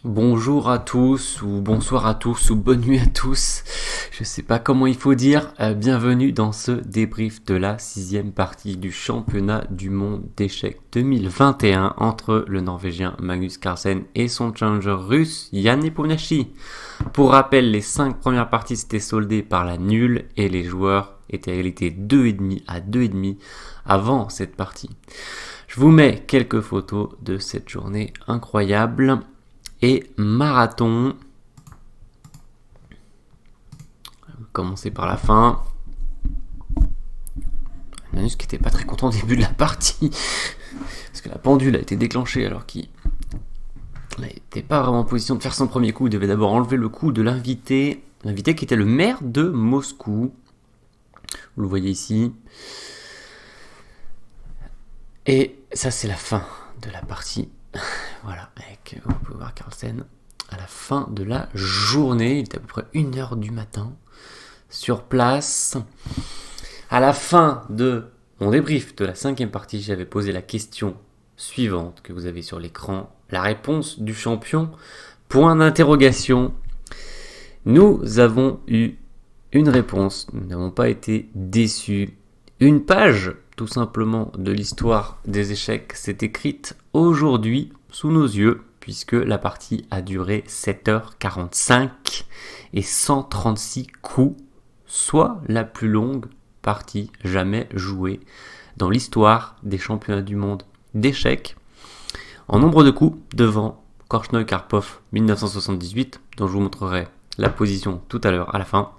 Bonjour à tous, ou bonsoir à tous, ou bonne nuit à tous. Je sais pas comment il faut dire. Bienvenue dans ce débrief de la 6e partie du championnat du monde d'échecs 2021 entre le Norvégien Magnus Carlsen et son challenger russe Jan Nepomniachtchi. Pour rappel, les 5 premières parties s'étaient soldées par la nulle et les joueurs étaient à égalité 2,5 à 2,5 avant cette partie. Je vous mets quelques photos de cette journée incroyable. Et marathon. On va commencer par la fin. Manus qui n'était pas très content au début de la partie. Parce que la pendule a été déclenchée alors qu'il n'était pas vraiment en position de faire son premier coup. Il devait d'abord enlever le coup de l'invité. L'invité qui était le maire de Moscou. Vous le voyez ici. Et ça, c'est la fin de la partie. Voilà, avec, vous pouvez voir Carlsen à la fin de la journée. Il était à peu près 1h du matin sur place. À la fin de mon débrief de la 5e partie, j'avais posé la question suivante que vous avez sur l'écran. La réponse du champion, point d'interrogation. Nous avons eu une réponse. Nous n'avons pas été déçus. Une page, tout simplement, de l'histoire des échecs s'est écrite aujourd'hui sous nos yeux, puisque la partie a duré 7h45 et 136 coups, soit la plus longue partie jamais jouée dans l'histoire des championnats du monde d'échecs, en nombre de coups devant Korchnoi-Karpov 1978, dont je vous montrerai la position tout à l'heure à la fin,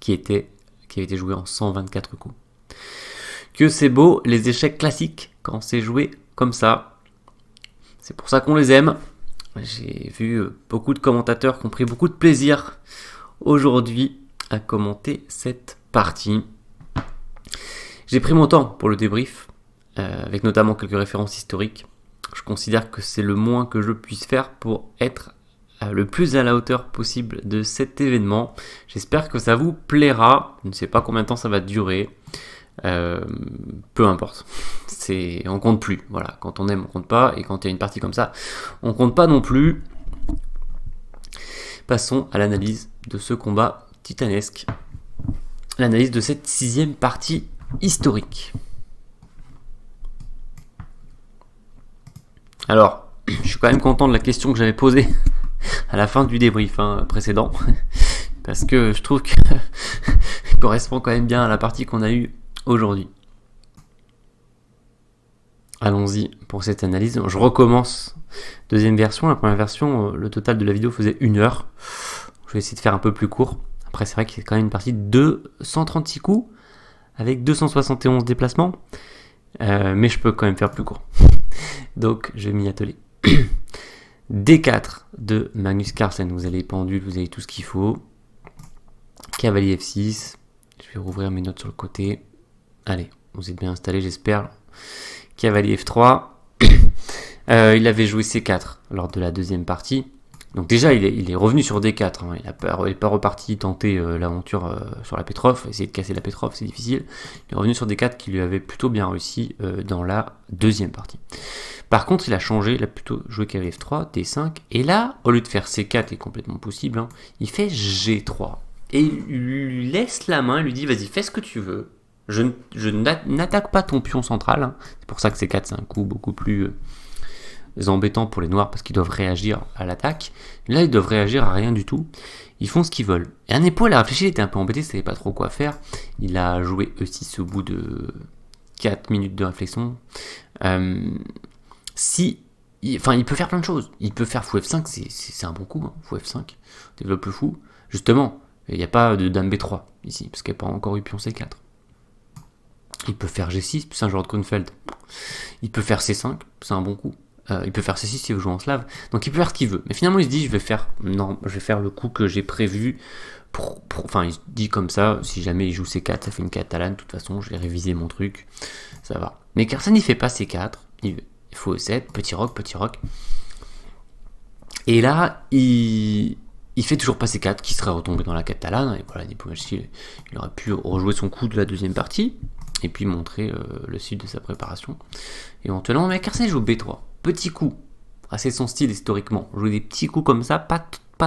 qui avait été joué en 124 coups. Que c'est beau les échecs classiques quand c'est joué comme ça. C'est pour ça qu'on les aime. J'ai vu beaucoup de commentateurs qui ont pris beaucoup de plaisir aujourd'hui à commenter cette partie. J'ai pris mon temps pour le débrief, avec notamment quelques références historiques. Je considère que c'est le moins que je puisse faire pour être le plus à la hauteur possible de cet événement. J'espère que ça vous plaira. Je ne sais pas combien de temps ça va durer. Peu importe, on compte plus. Voilà, quand on aime on compte pas, et quand il y a une partie comme ça on compte pas non plus. Passons à l'analyse de ce combat titanesque, l'analyse de cette 6e partie historique. Alors, je suis quand même content de la question que j'avais posée à la fin du débrief précédent, parce que je trouve que correspond quand même bien à la partie qu'on a eue aujourd'hui. Allons-y pour cette analyse. Je recommence. Deuxième version. La première version, le total de la vidéo faisait 1 heure. Je vais essayer de faire un peu plus court. Après, c'est vrai qu'il y a quand même une partie de 236 coups avec 271 déplacements. Mais je peux quand même faire plus court. Donc, je vais m'y atteler. D4 de Magnus Carlsen. Vous avez les pendules, vous avez tout ce qu'il faut. Cavalier F6. Je vais rouvrir mes notes sur le côté. Allez, vous êtes bien installés, j'espère. Cavalier F3. Il avait joué C4 lors de la 2e partie. Donc déjà, il est revenu sur D4. Il n'est pas reparti tenter l'aventure sur la Petrov. Essayer de casser la Petrov, c'est difficile. Il est revenu sur D4 qui lui avait plutôt bien réussi dans la 2e partie. Par contre, il a changé. Il a plutôt joué cavalier F3, D5. Et là, au lieu de faire C4, qui est complètement possible, il fait G3. Et il lui laisse la main, il lui dit, vas-y, fais ce que tu veux. Je n'attaque pas ton pion central. C'est pour ça que C4, c'est un coup beaucoup plus embêtant pour les noirs, parce qu'ils doivent réagir à l'attaque. Là, ils doivent réagir à rien du tout. Ils font ce qu'ils veulent. Et un épaule a réfléchi, il était un peu embêté, il ne savait pas trop quoi faire. Il a joué E6 au bout de 4 minutes de réflexion. Il peut faire plein de choses. Il peut faire fou F5, c'est un bon coup. Fou F5, développe le fou. Justement, il n'y a pas de dame B3 ici, parce qu'il n'y a pas encore eu pion C4. Il peut faire G6, c'est un joueur de Kornfeld. Il peut faire C5, c'est un bon coup. Il peut faire C6 s'il veut jouer en slave. Donc il peut faire ce qu'il veut. Mais finalement, il se dit, je vais faire le coup que j'ai prévu. Il se dit comme ça, si jamais il joue C4, ça fait une catalane. De toute façon, je vais réviser mon truc. Ça va. Mais Carlsen, il fait pas C4. Il faut E7, petit roc. Et là, il fait toujours pas C4, qui serait retombé dans la catalane. Et voilà, Nepomniachtchi, il aurait pu rejouer son coup de la 2e partie. Et puis montrer le sud de sa préparation. Éventuellement, mais Carlsen joue B3. Petit coup. assez son style historiquement. Jouer des petits coups comme ça, pas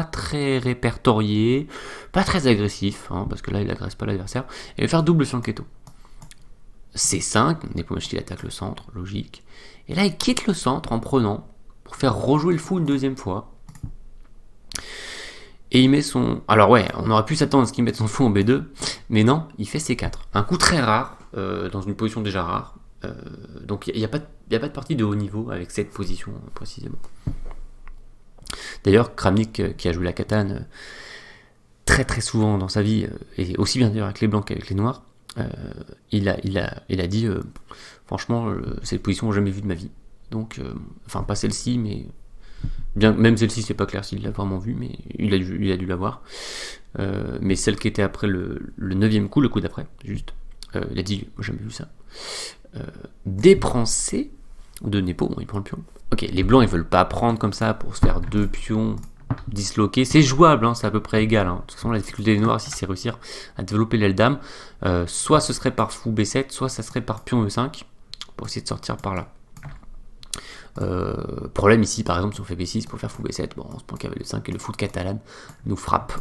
très répertoriés, pas très agressifs, hein, parce que là il agresse pas l'adversaire, et faire double fianchetto. C5, Nepomniachtchi attaque le centre, logique. Et là il quitte le centre en prenant, pour faire rejouer le fou une deuxième fois. Et il met son... Alors ouais, on aurait pu s'attendre à ce qu'il mette son fou en B2, mais non, il fait C4. Un coup très rare, dans une position déjà rare. Donc il n'y a pas de partie de haut niveau avec cette position précisément. D'ailleurs, Kramnik, qui a joué la Catane très très souvent dans sa vie, et aussi bien d'ailleurs avec les blancs qu'avec les noirs, il a dit franchement, cette position j'ai jamais vue de ma vie. Donc, enfin pas celle-ci, mais bien, même celle-ci c'est pas clair s'il l'a vraiment vue, mais il a dû la voir. Mais celle qui était après le 9e coup, le coup d'après, juste, il a dit j'ai jamais vu ça. D prend C de Nepo, bon, il prend le pion. Ok, les blancs ils veulent pas prendre comme ça pour se faire 2 pions disloqués, c'est jouable, hein, c'est à peu près égal. Hein. De toute façon, la difficulté des noirs ici, c'est réussir à développer l'aile dame. Soit ce serait par fou B7, soit ça serait par pion E5 pour essayer de sortir par là. Problème ici, par exemple, si on fait B6 pour faire fou B7, bon, on se prend cavalier 5 et le fou de Catalane nous frappe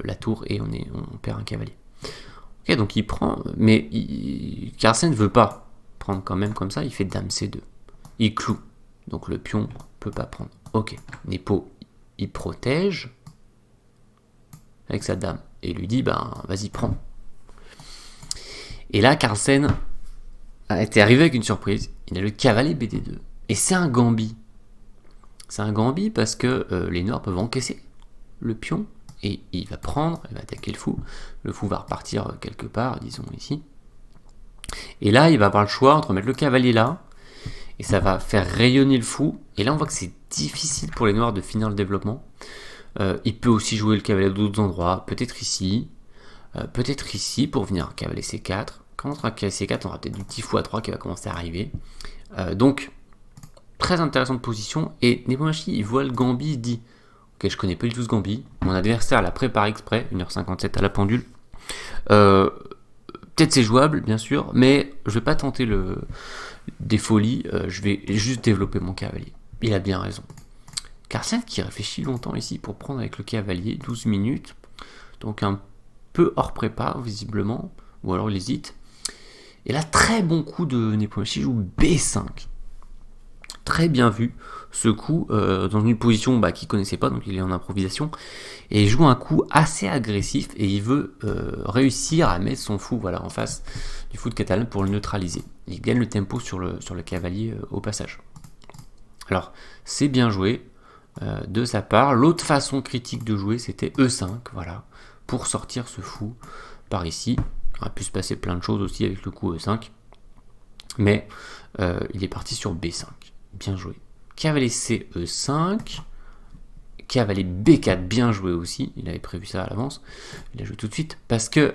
la tour et on perd un cavalier. Ok, donc il prend, mais Carlsen ne veut pas prendre quand même comme ça, il fait dame C2. Il cloue, donc le pion peut pas prendre. Ok, Nepo, il protège avec sa dame et lui dit, ben vas-y, prends. Et là, Carlsen a été arrivé avec une surprise, il a le cavalier BD2. Et c'est un gambit. C'est un gambit parce que les noirs peuvent encaisser le pion et il va prendre, il va attaquer le fou. Le fou va repartir quelque part, disons ici. Et là, il va avoir le choix entre mettre le cavalier là et ça va faire rayonner le fou. Et là, on voit que c'est difficile pour les noirs de finir le développement. Il peut aussi jouer le cavalier à d'autres endroits, peut-être ici pour venir cavalier C4. Quand on sera cavalier C4, on aura peut-être du petit fou A3 qui va commencer à arriver. Donc, très intéressante position. Et Nepomniachtchi, il voit le gambit, il dit ok, je connais pas du tout ce gambit. Mon adversaire l'a préparé exprès, 1h57 à la pendule. Peut-être c'est jouable, bien sûr, mais je vais pas tenter des folies. Je vais juste développer mon cavalier. Il a bien raison. Carlsen qui réfléchit longtemps ici pour prendre avec le cavalier, 12 minutes. Donc un peu hors prépa, visiblement. Ou alors il hésite. Et là, très bon coup de Nepomniachtchi, joue B5. Très bien vu ce coup dans une position qu'il connaissait pas, donc il est en improvisation, et il joue un coup assez agressif et il veut réussir à mettre son fou en face du fou de Catalane pour le neutraliser. Il gagne le tempo sur le cavalier au passage. Alors c'est bien joué de sa part. L'autre façon critique de jouer c'était E5, pour sortir ce fou par ici. Il aurait pu se passer plein de choses aussi avec le coup E5, mais il est parti sur B5. Bien joué. Cavalier C, E5. Cavalier B4, bien joué aussi. Il avait prévu ça à l'avance. Il a joué tout de suite parce que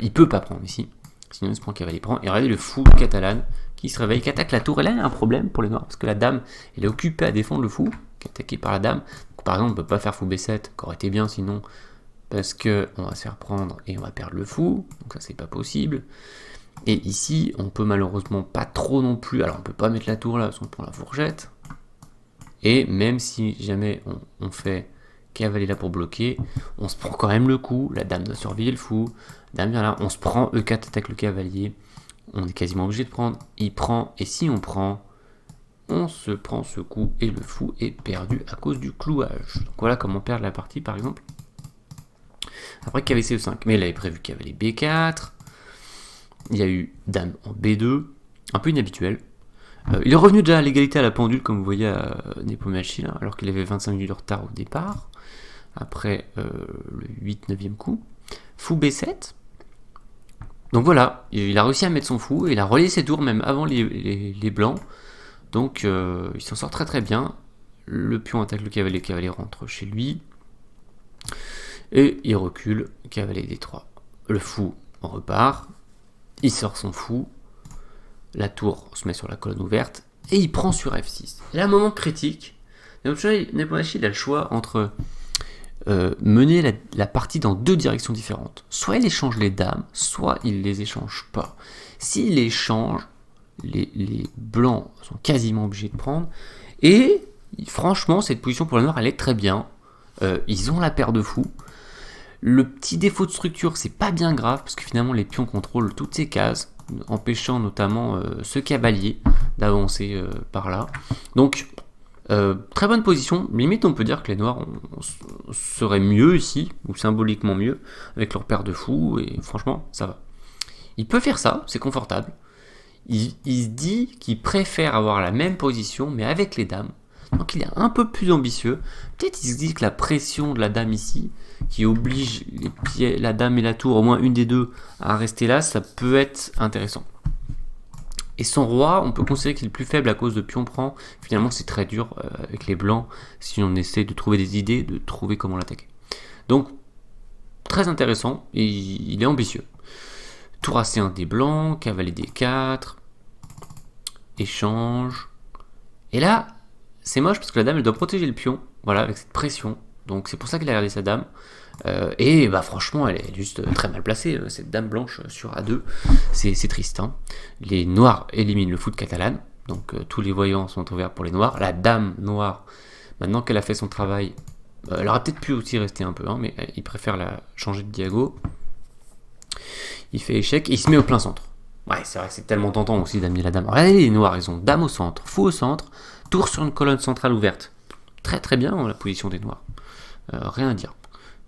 il peut pas prendre ici. Sinon il se prend cavalier prend. Et regardez le fou catalane qui se réveille, qui attaque la tour. Et là il y a un problème pour les noirs parce que la dame elle est occupée à défendre le fou qui est attaqué par la dame. Donc, par exemple on peut pas faire fou B7, qui aurait été bien sinon, parce que on va se faire prendre et on va perdre le fou. Donc ça c'est pas possible. Et ici, on peut malheureusement pas trop non plus. Alors, on peut pas mettre la tour là parce qu'on prend la fourchette. Et même si jamais on fait cavalier là pour bloquer, on se prend quand même le coup. La dame doit surveiller le fou. Dame vient là, on se prend E4 attaque le cavalier. On est quasiment obligé de prendre. Il prend. Et si on prend, on se prend ce coup et le fou est perdu à cause du clouage. Donc voilà comment perdre la partie par exemple. Après cavalier C5. Mais il avait prévu cavalier B4. Il y a eu dame en B2, un peu inhabituel. Il est revenu déjà à l'égalité à la pendule, comme vous voyez à Nepomniachtchi, alors qu'il avait 25 minutes de retard au départ, après le 8-9e coup. Fou B7. Donc voilà, il a réussi à mettre son fou, et il a relié ses tours même avant les blancs. Donc il s'en sort très très bien. Le pion attaque le cavalier rentre chez lui. Et il recule, cavalier D3. Le fou repart. Il sort son fou, la tour se met sur la colonne ouverte, et il prend sur F6. Et là, un moment critique, Nepomniachtchi a le choix entre mener la partie dans deux directions différentes. Soit il échange les dames, soit il les échange pas. S'il échange, les blancs sont quasiment obligés de prendre, et Franchement, cette position pour le noir, elle est très bien. Ils ont la paire de fous. Le petit défaut de structure, c'est pas bien grave, parce que finalement, les pions contrôlent toutes ces cases, empêchant notamment ce cavalier d'avancer par là. Donc, très bonne position. Limite, on peut dire que les noirs seraient mieux ici, ou symboliquement mieux, avec leur paire de fous, et franchement, ça va. Il peut faire ça, c'est confortable. Il se dit qu'il préfère avoir la même position, mais avec les dames. Donc il est un peu plus ambitieux. Peut-être il se dit que la pression de la dame ici, qui oblige la dame et la tour, au moins une des deux, à rester là, ça peut être intéressant. Et son roi, on peut considérer qu'il est plus faible à cause de pion prend. Finalement, c'est très dur avec les blancs, si on essaie de trouver des idées, de trouver comment l'attaquer. Donc, très intéressant, et il est ambitieux. Tour AC1 des blancs, cavalier D4, échange. Et là, c'est moche parce que la dame elle doit protéger le pion, voilà, avec cette pression. Donc c'est pour ça qu'il a gardé sa dame. Et bah franchement, elle est juste très mal placée, cette dame blanche sur A2. C'est triste. Hein. Les noirs éliminent le foot catalan, donc tous les voyants sont ouverts pour les noirs. La dame noire, maintenant qu'elle a fait son travail, elle aurait peut-être pu aussi rester un peu, hein, mais il préfère la changer de diago. Il fait échec et il se met au plein centre. Ouais, c'est vrai que c'est tellement tentant aussi d'amener la dame. Regardez les noirs, ils ont dame au centre, fou au centre, tour sur une colonne centrale ouverte. Très très bien la position des noirs. Rien à dire.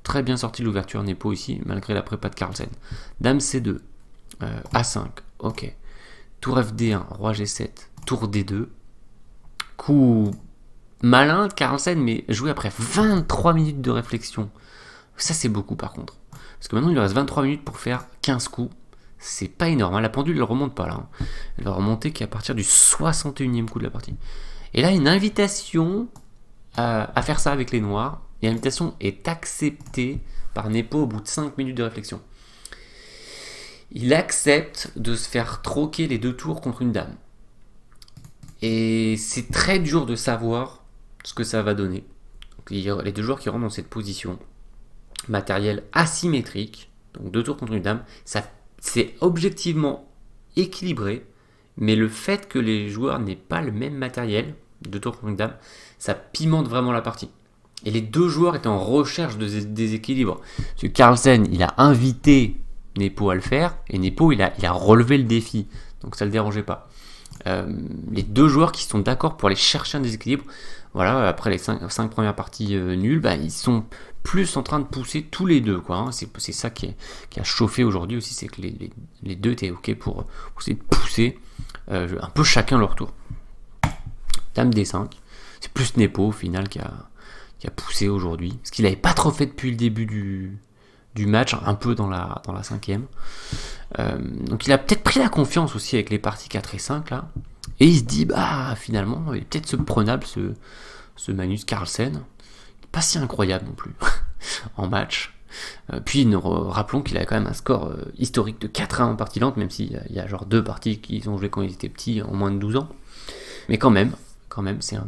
Très bien sorti l'ouverture Nepo ici, malgré la prépa de Carlsen. Dame C2, A5, ok. Tour FD1, roi G7, tour D2. Coup malin de Carlsen, mais joué après 23 minutes de réflexion. Ça c'est beaucoup par contre. Parce que maintenant il lui reste 23 minutes pour faire 15 coups. C'est pas énorme, hein. La pendule ne remonte pas là. Hein. Elle va remonter qu'à partir du 61e coup de la partie. Et là, une invitation à faire ça avec les noirs. Et l'invitation est acceptée par Nepo au bout de 5 minutes de réflexion. Il accepte de se faire troquer les deux tours contre une dame. Et c'est très dur de savoir ce que ça va donner. Donc, les deux joueurs qui rentrent dans cette position, matériel asymétrique, donc deux tours contre une dame, c'est objectivement équilibré, mais le fait que les joueurs n'aient pas le même matériel, deux tours contre une dame, ça pimente vraiment la partie. Et les deux joueurs étaient en recherche de déséquilibre. Parce que Carlsen, il a invité Nepo à le faire, et Nepo, il a relevé le défi. Donc ça ne le dérangeait pas. Les deux joueurs qui sont d'accord pour aller chercher un déséquilibre, voilà, après les 5 premières parties nulles, bah, ils sont plus en train de pousser tous les deux, quoi. Hein. C'est ça qui a chauffé aujourd'hui aussi, c'est que les deux étaient ok pour pousser un peu chacun leur tour. Dame D5, c'est plus Nepo au final qui a poussé aujourd'hui, ce qu'il n'avait pas trop fait depuis le début du match, un peu dans la 5e. Donc il a peut-être pris la confiance aussi avec les parties 4 et 5 là, et il se dit bah finalement il est peut-être prenable ce Magnus Carlsen, pas si incroyable non plus en match. Puis nous rappelons qu'il a quand même un score historique de 4-1 en partie lente, même s'il y a genre 2 parties qu'ils ont joué quand ils étaient petits, en moins de 12 ans, mais quand même c'est un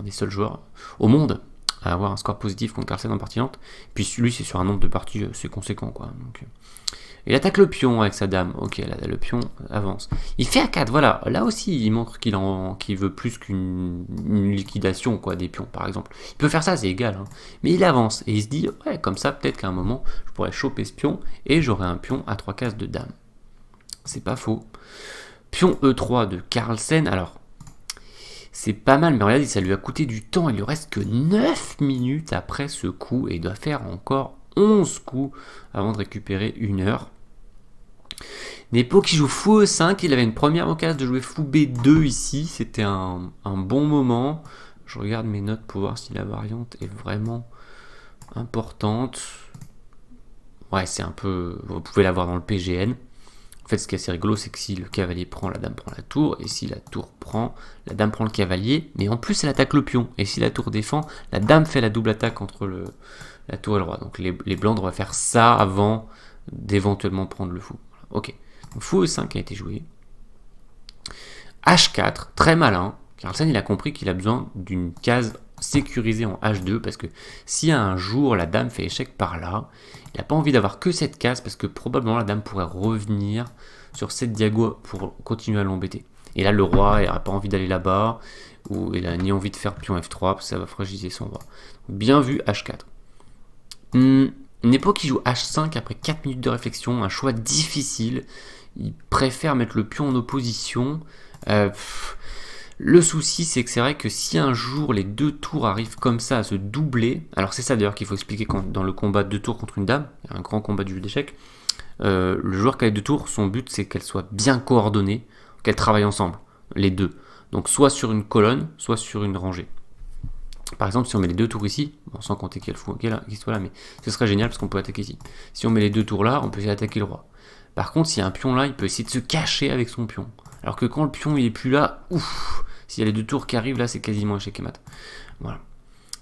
des seuls joueurs au monde à avoir un score positif contre Carlsen en partie lente. Puis lui c'est sur un nombre de parties assez conséquent quoi. Donc, il attaque le pion avec sa dame. Ok, là, le pion avance. Il fait A4, voilà. Là aussi, il montre qu'il veut plus qu'une liquidation quoi, des pions, par exemple. Il peut faire ça, c'est égal. Hein. Mais il avance et il se dit, ouais, comme ça, peut-être qu'à un moment, je pourrais choper ce pion et j'aurai un pion à 3 cases de dame. C'est pas faux. Pion E3 de Carlsen. Alors, c'est pas mal, mais regardez, ça lui a coûté du temps. Il lui reste que 9 minutes après ce coup et il doit faire encore 11 coups avant de récupérer 1 heure. Nepo qui joue fou E5, il avait une première occasion de jouer fou B2 ici, c'était un bon moment. Je regarde mes notes pour voir si la variante est vraiment importante. Ouais, c'est un peu... Vous pouvez la voir dans le PGN. En fait, ce qui est assez rigolo, c'est que si le cavalier prend, la dame prend la tour, et si la tour prend, la dame prend le cavalier, mais en plus elle attaque le pion, et si la tour défend, la dame fait la double attaque entre la tour et le roi. Donc les blancs doivent faire ça avant d'éventuellement prendre le fou. Ok. Donc fou E5 a été joué. H4, très malin. Carlsen, il a compris qu'il a besoin d'une case sécurisée en H2 parce que si un jour la dame fait échec par là, il n'a pas envie d'avoir que cette case parce que probablement la dame pourrait revenir sur cette diago pour continuer à l'embêter. Et là, le roi n'a pas envie d'aller là-bas, ou il a ni envie de faire pion F3, parce que ça va fragiliser son roi. Bien vu, H4. Nepo qui joue H5 après 4 minutes de réflexion, un choix difficile. Il préfère mettre le pion en opposition. Le souci, c'est que c'est vrai que si un jour les 2 tours arrivent comme ça à se doubler, alors c'est ça d'ailleurs qu'il faut expliquer dans le combat de 2 tours contre une dame, un grand combat du jeu d'échecs, le joueur qui a les 2 tours, son but c'est qu'elles soient bien coordonnées, qu'elles travaillent ensemble, les deux. Donc soit sur une colonne, soit sur une rangée. Par exemple, si on met les 2 tours ici, bon, sans compter qu'il soit là, mais ce serait génial parce qu'on peut attaquer ici. Si on met les 2 tours là, on peut essayer d'attaquer le roi. Par contre, s'il y a un pion là, il peut essayer de se cacher avec son pion. Alors que quand le pion il est plus là, ouf, s'il y a les 2 tours qui arrivent là, c'est quasiment échec et mat. Voilà.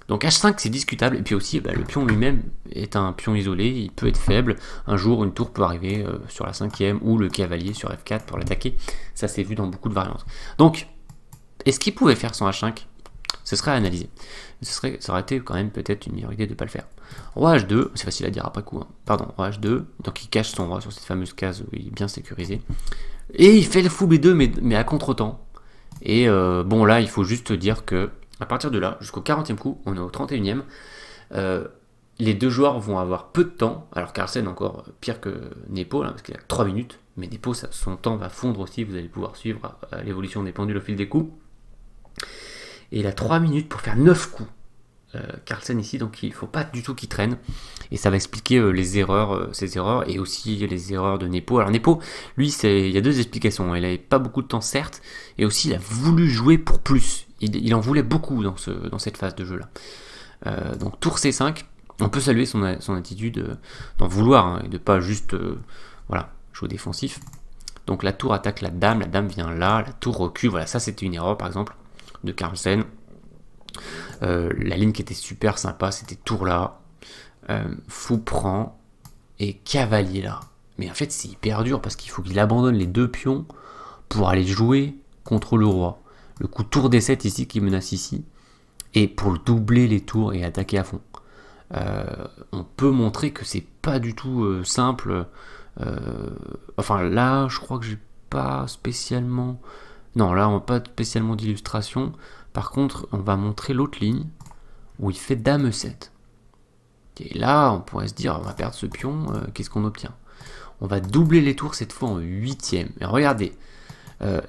Donc H5 c'est discutable, et puis aussi le pion lui-même est un pion isolé, il peut être faible, un jour une tour peut arriver sur la 5e, ou le cavalier sur F4 pour l'attaquer, ça c'est vu dans beaucoup de variantes. Donc, est-ce qu'il pouvait faire son H5 ? Ce serait à analyser. Ça aurait été quand même peut-être une meilleure idée de ne pas le faire. Roi H2, c'est facile à dire après coup, pardon, Roi H2, donc il cache son roi sur cette fameuse case où il est bien sécurisé, et il fait le fou B2 mais à contre-temps, et bon là il faut juste dire que à partir de là, jusqu'au 40e coup, on est au 31e, les 2 joueurs vont avoir peu de temps, alors Carlsen encore pire que Nepo, là, parce qu'il a 3 minutes, mais Nepo, son temps va fondre aussi, vous allez pouvoir suivre l'évolution des pendules au fil des coups. Et il a 3 minutes pour faire 9 coups, Carlsen ici, donc il ne faut pas du tout qu'il traîne, et ça va expliquer ses erreurs, et aussi les erreurs de Nepo. Alors Nepo, lui, il y a 2 explications, il n'avait pas beaucoup de temps certes, et aussi il a voulu jouer pour plus, il en voulait beaucoup dans cette phase de jeu là. Donc tour C5, on peut saluer son attitude d'en vouloir, et de pas juste jouer défensif. Donc la tour attaque la dame vient là, la tour recule, voilà, ça c'était une erreur par exemple de Carlsen. La ligne qui était super sympa, c'était tour là, fou prend, et cavalier là. Mais en fait c'est hyper dur parce qu'il faut qu'il abandonne les 2 pions pour aller jouer contre le roi. Le coup tour D7 ici qui menace ici, et pour doubler les tours et attaquer à fond. On peut montrer que c'est pas du tout simple. Enfin là je crois que j'ai pas spécialement... Non, là, on n'a pas spécialement d'illustration. Par contre, on va montrer l'autre ligne où il fait Dame E7. Et là, on pourrait se dire, on va perdre ce pion, qu'est-ce qu'on obtient ? On va doubler les tours cette fois en 8e. Et regardez,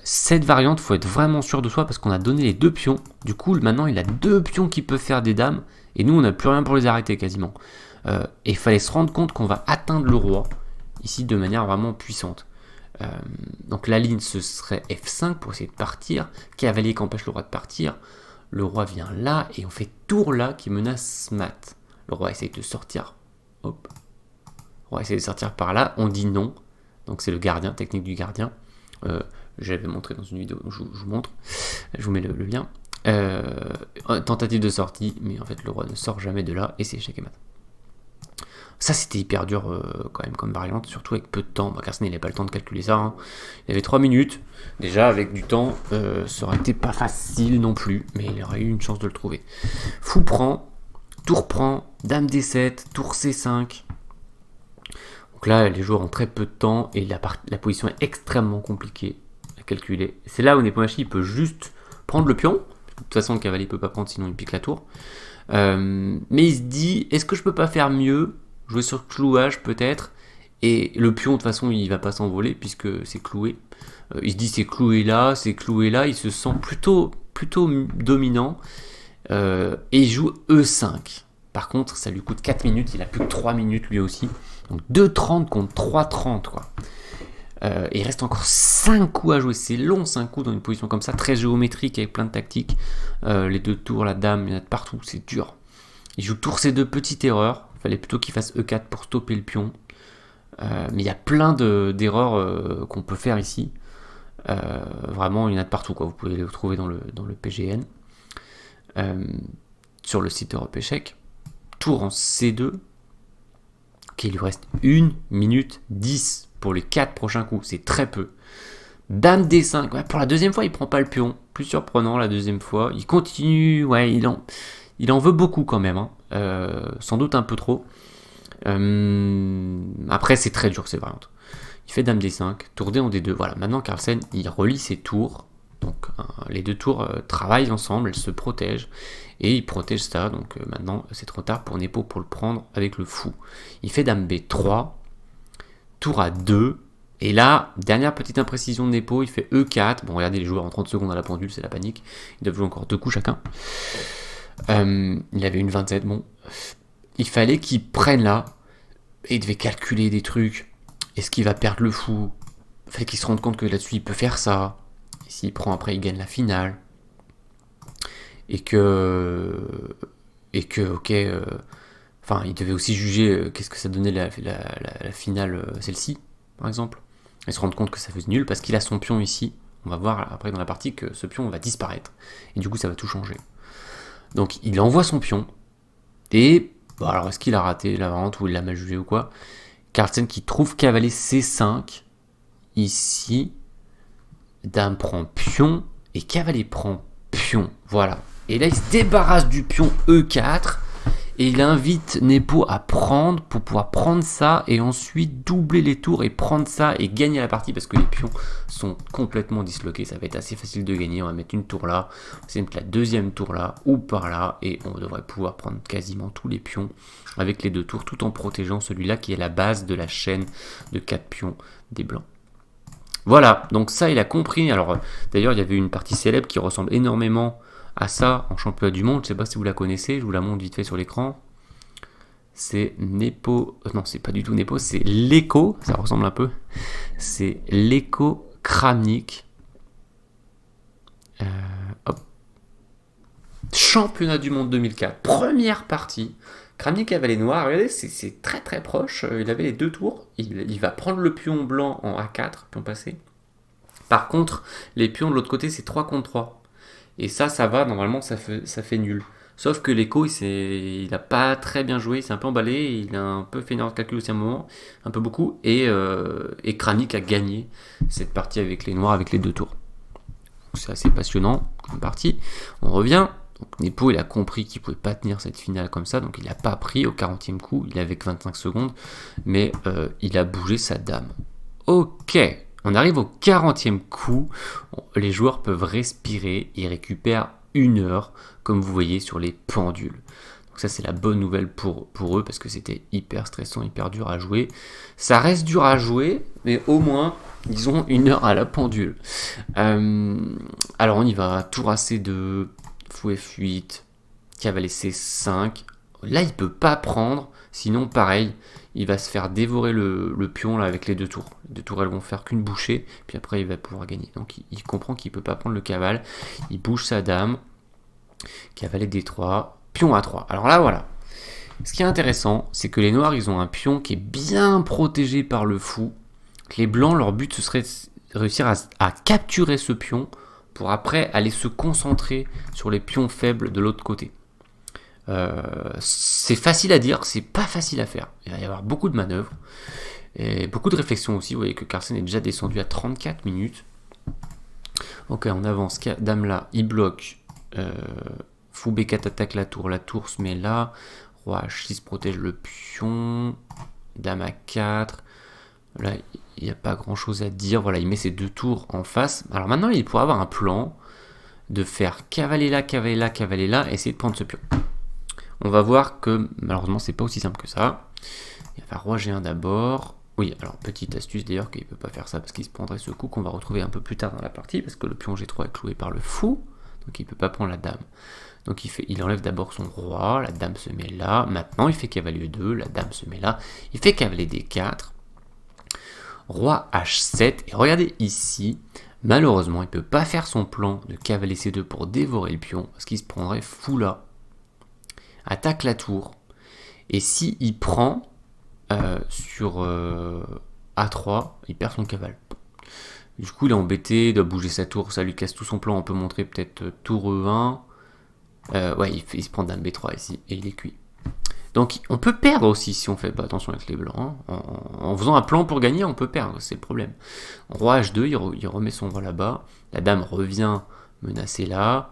cette variante, il faut être vraiment sûr de soi parce qu'on a donné les 2 pions. Du coup, maintenant, il a 2 pions qui peuvent faire des dames. Et nous, on n'a plus rien pour les arrêter quasiment. Et il fallait se rendre compte qu'on va atteindre le roi, ici, de manière vraiment puissante. Donc la ligne ce serait F5 pour essayer de partir, cavalier qui empêche le roi de partir, le roi vient là et on fait tour là qui menace mat. Le roi essaye de sortir, hop, le roi essaye de sortir par là, on dit non, donc c'est le gardien, technique du gardien, j'avais montré dans une vidéo, je vous montre, je vous mets le lien, tentative de sortie, mais en fait le roi ne sort jamais de là et c'est échec et mat. Ça c'était hyper dur quand même comme variante, surtout avec peu de temps. Carlsen il n'avait pas le temps de calculer ça. Il avait 3 minutes. Déjà avec du temps, ça aurait été pas facile non plus, mais il aurait eu une chance de le trouver. Fou prend, tour prend, dame D7, tour C5. Donc là les joueurs ont très peu de temps et la position est extrêmement compliquée à calculer. C'est là où Nepomuk peut juste prendre le pion. De toute façon le cavalier ne peut pas prendre sinon il pique la tour. Mais il se dit, est-ce que je peux pas faire mieux ? Jouer sur clouage peut-être, et le pion de toute façon il va pas s'envoler puisque c'est cloué. Il se dit c'est cloué là, il se sent plutôt dominant, et il joue E5. Par contre ça lui coûte 4 minutes, il a plus que 3 minutes lui aussi, donc 2,30 contre 3,30 quoi. Il reste encore 5 coups à jouer, c'est long 5 coups dans une position comme ça, très géométrique avec plein de tactiques, les 2 tours, la dame, il y en a de partout, c'est dur. Il joue tour C2, petite erreur. Il fallait plutôt qu'il fasse E4 pour stopper le pion. Mais il y a plein d'erreurs qu'on peut faire ici. Vraiment, il y en a de partout, quoi. Vous pouvez les trouver dans le PGN. Sur le site Europe Échec. Tour en C2. Ok, il lui reste 1 minute 10 pour les 4 prochains coups. C'est très peu. Dame D5. Ouais, pour la deuxième fois, il prend pas le pion. Plus surprenant la deuxième fois. Il continue. Ouais, il en veut beaucoup quand même, sans doute un peu trop. Après, c'est très dur ces variantes. Il fait Dame D5, tour D en D2. Voilà, maintenant Carlsen, il relie ses tours Les deux tours travaillent ensemble, elles se protègent, et il protège ça, donc maintenant c'est trop tard pour Nepo pour le prendre avec le fou. Il fait dame B3, tour à 2, et là, dernière petite imprécision de Nepo, il fait E4, bon regardez les joueurs en 30 secondes à la pendule, c'est la panique, ils doivent jouer encore 2 coups chacun. Il avait une 27, bon, il fallait qu'il prenne là, et il devait calculer des trucs, est-ce qu'il va perdre le fou? Il fallait qu'il se rende compte que là-dessus il peut faire ça, et s'il prend après il gagne la finale. Et que ok, il devait aussi juger qu'est-ce que ça donnait la finale, celle-ci, par exemple. Et se rendre compte que ça faisait nul, parce qu'il a son pion ici. On va voir après dans la partie que ce pion va disparaître. Et du coup, ça va tout changer. Donc, il envoie son pion. Et, alors, est-ce qu'il a raté la variante ou il l'a mal jugé ou quoi? Carlsen qui trouve cavalier C5. Ici, dame prend pion. Et cavalier prend pion. Voilà. Et là, il se débarrasse du pion E4 et il invite Nepo à prendre pour pouvoir prendre ça et ensuite doubler les tours et prendre ça et gagner la partie parce que les pions sont complètement disloqués. Ça va être assez facile de gagner. On va mettre une tour là, on va mettre la deuxième tour là ou par là et on devrait pouvoir prendre quasiment tous les pions avec les deux tours tout en protégeant celui-là qui est la base de la chaîne de 4 pions des blancs. Voilà, donc ça il a compris. Alors d'ailleurs, il y avait une partie célèbre qui ressemble énormément à ça en championnat du monde, je ne sais pas si vous la connaissez, je vous la montre vite fait sur l'écran. C'est Nepo, non c'est pas du tout Nepo, c'est Leko, ça ressemble un peu. C'est Leko Kramnik. Hop. Championnat du monde 2004, première partie. Kramnik avait les noirs, regardez, c'est très très proche, il avait les deux tours, il va prendre le pion blanc en A4, pion passé. Par contre, les pions de l'autre côté, c'est 3 contre 3. Et ça va, normalement, ça fait nul. Sauf que l'écho, il n'a pas très bien joué, il s'est un peu emballé, il a un peu fait une erreur de calcul aussi à un moment, un peu beaucoup, et Kramnik a gagné cette partie avec les noirs, avec les deux tours. C'est assez passionnant comme partie. On revient. Donc Nepo, il a compris qu'il ne pouvait pas tenir cette finale comme ça, donc il n'a pas pris au 40e coup, il avait que 25 secondes, mais il a bougé sa dame. Ok. On arrive au 40e coup, les joueurs peuvent respirer, ils récupèrent 1 heure, comme vous voyez sur les pendules. Donc ça c'est la bonne nouvelle pour eux, parce que c'était hyper stressant, hyper dur à jouer. Ça reste dur à jouer, mais au moins, ils ont 1 heure à la pendule. Alors on y va, tour à C2, fou F8, cavalier C5. Là il ne peut pas prendre, sinon pareil, il va se faire dévorer le pion là, avec les deux tours. Les deux tours, elles vont faire qu'une bouchée, puis après, il va pouvoir gagner. Donc, il comprend qu'il ne peut pas prendre le cavale. Il bouge sa dame. Cavalet D3, pion A3. Alors là, voilà. Ce qui est intéressant, c'est que les noirs, ils ont un pion qui est bien protégé par le fou. Les blancs, leur but, ce serait de réussir à capturer ce pion pour après aller se concentrer sur les pions faibles de l'autre côté. C'est facile à dire, c'est pas facile à faire. Il va y avoir beaucoup de manœuvres et beaucoup de réflexion aussi. Vous voyez que Carlsen est déjà descendu à 34 minutes. Ok, on avance. Dame là, il bloque. Fou B4 attaque la tour se met là. Roi H6 protège le pion. Dame A4. Là, il n'y a pas grand chose à dire. Voilà, il met ses deux tours en face. Alors maintenant, il pourrait avoir un plan de faire cavaler là, cavaler là, cavaler là, et essayer de prendre ce pion. On va voir que malheureusement c'est pas aussi simple que ça. Il va faire roi G1 d'abord. Oui, alors petite astuce d'ailleurs qu'il ne peut pas faire ça parce qu'il se prendrait ce coup qu'on va retrouver un peu plus tard dans la partie parce que le pion G3 est cloué par le fou, donc il ne peut pas prendre la dame. Donc il enlève d'abord son roi, la dame se met là. Maintenant il fait cavalier 2, la dame se met là. Il fait cavalier D4, roi H7 et regardez ici. Malheureusement il ne peut pas faire son plan de cavalier C2 pour dévorer le pion parce qu'il se prendrait fou là. Attaque la tour, et si il prend sur A3, il perd son cavale. Du coup, il est embêté, il doit bouger sa tour, ça lui casse tout son plan. On peut montrer peut-être tour E1. Ouais, il se prend dame B3 ici, et il est cuit. Donc, on peut perdre aussi si on fait pas attention avec les blancs. Hein. En faisant un plan pour gagner, on peut perdre, c'est le problème. Roi H2, il remet son roi là-bas. La dame revient menacer là.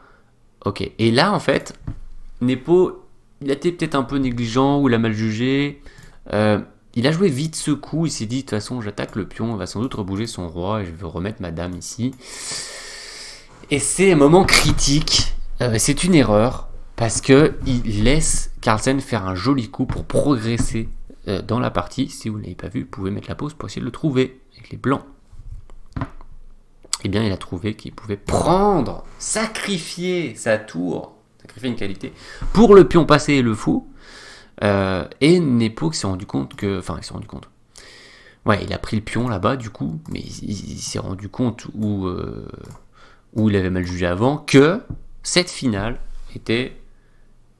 Ok, et là, en fait, Nepo... il a été peut-être un peu négligent ou l'a mal jugé. Il a joué vite ce coup. Il s'est dit, de toute façon, j'attaque le pion. On va sans doute rebouger son roi et je veux remettre ma dame ici. Et c'est un moment critique. C'est une erreur parce que il laisse Carlsen faire un joli coup pour progresser dans la partie. Si vous ne l'avez pas vu, vous pouvez mettre la pause pour essayer de le trouver avec les blancs. Eh bien, il a trouvé qu'il pouvait prendre, sacrifier sa tour, sacrifier une qualité pour le pion passé et le fou. Et Nepo qui s'est rendu compte que... Enfin, il s'est rendu compte. Ouais, il a pris le pion là-bas, du coup, mais il s'est rendu compte où il avait mal jugé avant, que cette finale était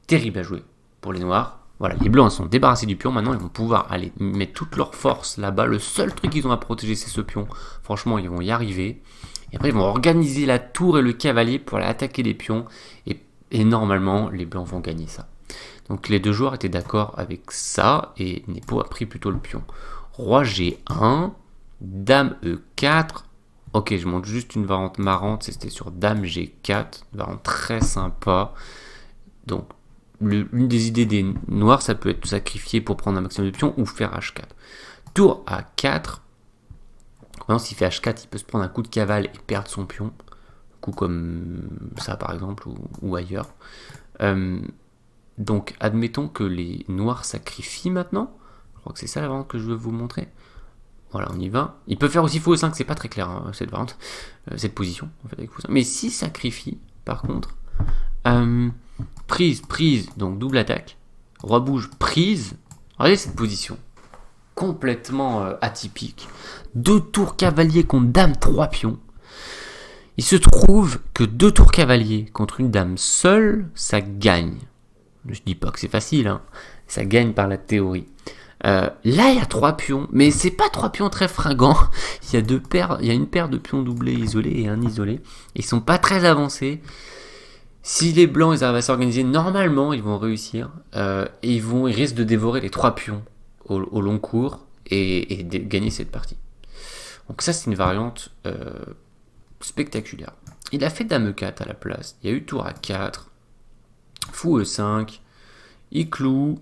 terrible à jouer pour les Noirs. Voilà, les Blancs sont débarrassés du pion, maintenant ils vont pouvoir aller mettre toute leur force là-bas. Le seul truc qu'ils ont à protéger, c'est ce pion. Franchement, ils vont y arriver. Et après, ils vont organiser la tour et le cavalier pour aller attaquer les pions. Et normalement, les Blancs vont gagner ça. Donc les deux joueurs étaient d'accord avec ça, et Nepo a pris plutôt le pion. Roi G1, Dame E4. Ok, je montre juste une variante marrante, c'était sur Dame G4, une variante très sympa. Donc, une des idées des noirs, ça peut être sacrifier pour prendre un maximum de pions ou faire H4. Tour A4. Maintenant, s'il fait H4, il peut se prendre un coup de cavale et perdre son pion. Un coup comme ça, par exemple, ou ailleurs. Donc, admettons que les noirs sacrifient maintenant. Je crois que c'est ça la variante que je veux vous montrer. Voilà, on y va. Il peut faire aussi fou E5, c'est pas très clair, hein, cette variante, cette position, en fait, avec fou 5. Mais s'il sacrifie, par contre, prise, donc double attaque, roi bouge, prise. Regardez cette position, complètement atypique. 2 tours cavalier contre dame 3 pions. Il se trouve que 2 tours cavalier contre une dame seule, ça gagne. Je dis pas que c'est facile, hein. Ça gagne par la théorie. Là, il y a 3 pions, mais c'est pas 3 pions très fringants. Il y a une paire de pions doublés isolés et un isolé. Ils sont pas très avancés. Si les blancs ils arrivent à s'organiser, normalement, ils vont réussir. Et ils risquent de dévorer les 3 pions au long cours et de gagner cette partie. Donc ça, c'est une variante spectaculaire. Il a fait Dame E4 à la place. Il y a eu tour A4, Fou E5, il cloue.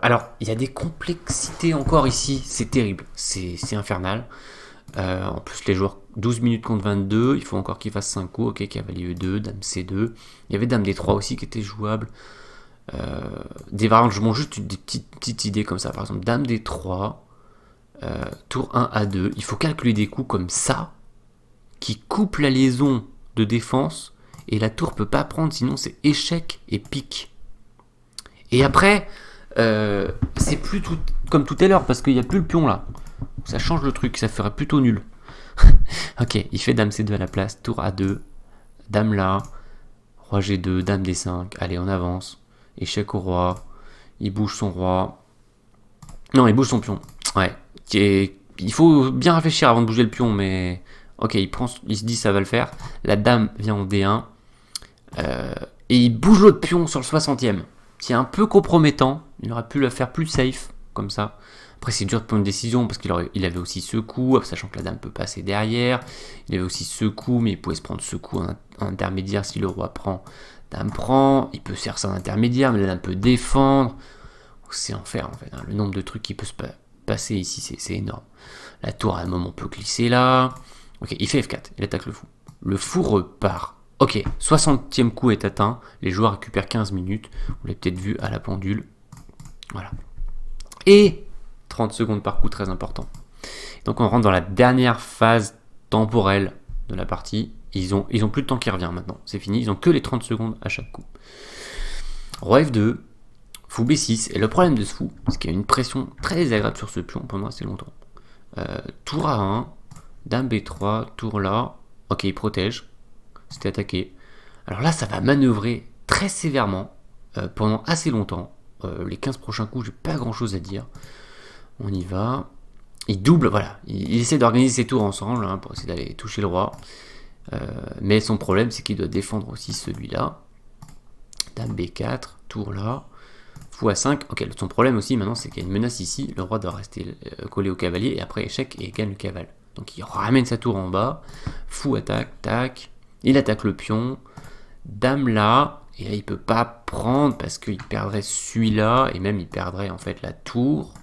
Alors, il y a des complexités encore ici, c'est terrible, c'est infernal. En plus, les joueurs, 12 minutes contre 22, il faut encore qu'ils fassent 5 coups. Ok, cavalier E2, dame C2. Il y avait dame D3 aussi qui était jouable. Des variantes, je montre juste des petites idées comme ça. Par exemple, dame D3, tour 1 A2. Il faut calculer des coups comme ça, qui coupent la liaison de défense, et la tour peut pas prendre, sinon c'est échec et pique. Et après... c'est plus tout comme tout à l'heure parce qu'il n'y a plus le pion là. Ça change le truc, ça ferait plutôt nul. Ok, il fait dame C2 à la place, tour A2, dame là, roi G2, dame D5. Allez, on avance. Échec au roi. Il bouge son roi. Non, il bouge son pion. Ouais. Il faut bien réfléchir avant de bouger le pion, mais ok, il se dit ça va le faire. La dame vient en D1 et il bouge l'autre pion sur le 60e. C'est un peu compromettant. Il aurait pu le faire plus safe, comme ça. Après, c'est dur de prendre une décision, parce qu'il avait aussi ce coup, sachant que la dame peut passer derrière. Il avait aussi ce coup, mais il pouvait se prendre ce coup en intermédiaire si le roi prend. Dame prend, il peut faire ça en intermédiaire, mais la dame peut défendre. C'est enfer, en fait. Hein. Le nombre de trucs qui peut se passer ici, c'est énorme. La tour, à un moment, peut glisser là. Ok, il fait F4, il attaque le fou. Le fou repart. Ok, 60e coup est atteint, les joueurs récupèrent 15 minutes, vous l'avez peut-être vu à la pendule. Voilà. Et 30 secondes par coup, très important. Donc on rentre dans la dernière phase temporelle de la partie. Ils ont plus de temps qui revient maintenant, c'est fini, ils ont que les 30 secondes à chaque coup. Roi F2, fou B6, et le problème de ce fou, c'est qu'il y a une pression très désagréable sur ce pion pendant assez longtemps. Tour A1, dame B3, tour là, ok, il protège. C'était attaqué. Alors là, ça va manœuvrer très sévèrement pendant assez longtemps. Les 15 prochains coups, j'ai pas grand chose à dire. On y va. Il double, voilà. Il essaie d'organiser ses tours ensemble hein, pour essayer d'aller toucher le roi. Mais son problème, c'est qu'il doit défendre aussi celui-là. Dame B4, tour là. Fou A5. Ok, son problème aussi maintenant, c'est qu'il y a une menace ici. Le roi doit rester collé au cavalier et après échec et gagne le cavale. Donc il ramène sa tour en bas. Fou attaque, tac. Il attaque le pion, dame là, et là il peut pas prendre parce qu'il perdrait celui-là, et même il perdrait en fait la tour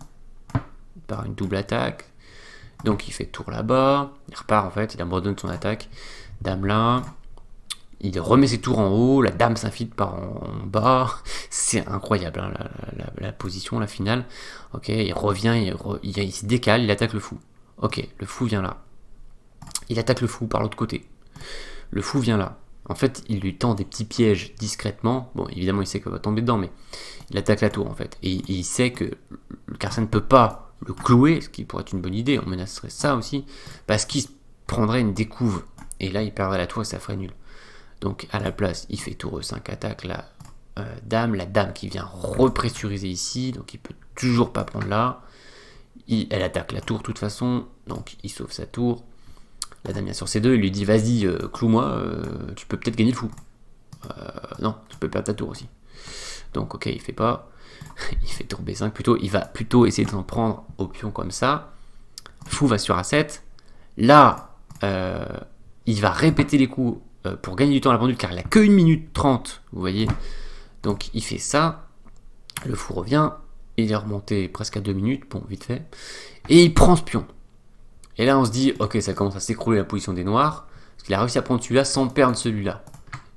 par une double attaque. Donc il fait tour là-bas, il repart en fait, il abandonne son attaque, dame là, il remet ses tours en haut, la dame s'infiltre par en bas, c'est incroyable hein, la position, la finale. Ok, il revient, il se décale, il attaque le fou. Ok, le fou vient là. Il attaque le fou par l'autre côté. Le fou vient là. En fait, il lui tend des petits pièges discrètement. Bon, évidemment, il sait qu'il va tomber dedans, mais il attaque la tour en fait. Et il sait que le Carlsen ne peut pas le clouer, ce qui pourrait être une bonne idée, on menacerait ça aussi, parce qu'il prendrait une découve. Et là, il perdrait la tour et ça ferait nul. Donc, à la place, il fait tour E5, attaque la dame qui vient repressuriser ici, donc il peut toujours pas prendre là. Elle attaque la tour de toute façon, donc il sauve sa tour. La dame vient sur C2, il lui dit vas-y, cloue-moi, tu peux peut-être gagner le fou. Non, tu peux perdre ta tour aussi. Donc ok, il fait pas. Il fait tour B5 plutôt, il va plutôt essayer de s'en prendre au pion comme ça. Fou va sur A7. Là, il va répéter les coups pour gagner du temps à la pendule car il a que 1 minute 30, vous voyez. Donc il fait ça. Le fou revient. Il est remonté presque à 2 minutes, bon, vite fait. Et il prend ce pion. Et là, on se dit, ok, ça commence à s'écrouler la position des noirs, parce qu'il a réussi à prendre celui-là sans perdre celui-là.